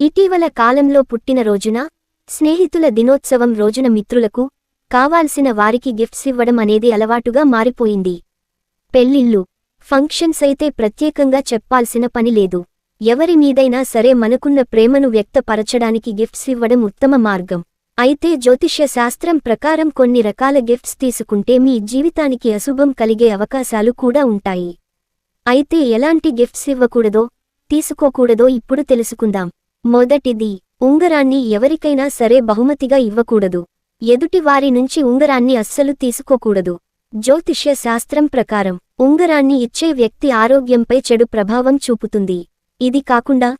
ఇటీవల కాలంలో పుట్టినరోజున, స్నేహితుల దినోత్సవం రోజున మిత్రులకు కావాల్సిన వారికి గిఫ్ట్స్ ఇవ్వడం అనేది అలవాటుగా మారిపోయింది. పెళ్లిళ్ళు, ఫంక్షన్స్ అయితే ప్రత్యేకంగా చెప్పాల్సిన పని లేదు. ఎవరి మీదైనా సరే మనకున్న ప్రేమను వ్యక్తపరచడానికి గిఫ్ట్స్ ఇవ్వడం ఉత్తమ మార్గం. అయితే జ్యోతిష్య శాస్త్రం ప్రకారం కొన్ని రకాల గిఫ్ట్స్ తీసుకుంటే మీ జీవితానికి అశుభం కలిగే అవకాశాలు కూడా ఉంటాయి. అయితే ఎలాంటి గిఫ్ట్స్ ఇవ్వకూడదో, తీసుకోకూడదో ఇప్పుడు తెలుసుకుందాం. మొదటిది, ఉంగరాన్ని ఎవరికైనా సరే బహుమతిగా ఇవ్వకూడదు. ఎదుటి వారి నుంచి ఉంగరాన్ని అస్సలు తీసుకోకూడదు. జ్యోతిష్య శాస్త్రం ప్రకారం ఉంగరాన్ని ఇచ్చే వ్యక్తి ఆరోగ్యంపై చెడు ప్రభావం చూపుతుంది. ఇది కాకుండా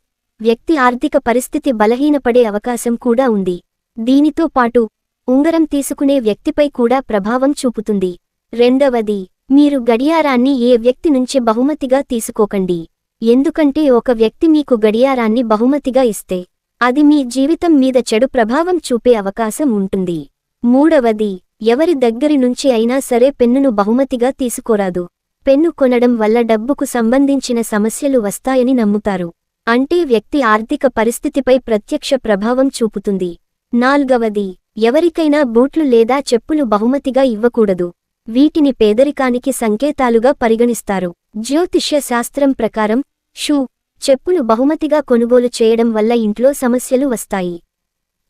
వ్యక్తి ఆర్థిక పరిస్థితి బలహీనపడే అవకాశం కూడా ఉంది. దీనితో పాటు ఉంగరం తీసుకునే వ్యక్తిపై కూడా ప్రభావం చూపుతుంది. రెండవది, మీరు గడియారాన్ని ఏ వ్యక్తి నుంచి బహుమతిగా తీసుకోకండి. ఎందుకంటే ఒక వ్యక్తి మీకు గడియారాన్ని బహుమతిగా ఇస్తే అది మీ జీవితం మీద చెడు ప్రభావం చూపే అవకాశం ఉంటుంది. మూడవది, ఎవరి దగ్గరి నుంచి అయినా సరే పెన్నును బహుమతిగా తీసుకోరాదు. పెన్ను కొనడం వల్ల డబ్బుకు సంబంధించిన సమస్యలు వస్తాయని నమ్ముతారు. అంటే వ్యక్తి ఆర్థిక పరిస్థితిపై ప్రత్యక్ష ప్రభావం చూపుతుంది. నాల్గవది, ఎవరికైనా బూట్లు లేదా చెప్పులు బహుమతిగా ఇవ్వకూడదు. వీటిని పేదరికానికి సంకేతాలుగా పరిగణిస్తారు. జ్యోతిష్య శాస్త్రం ప్రకారం షూ, చెప్పులు బహుమతిగా కొనుగోలు చేయడం వల్ల ఇంట్లో సమస్యలు వస్తాయి.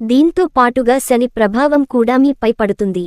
దీంతో పాటుగా శని ప్రభావం కూడా మీపై పడుతుంది.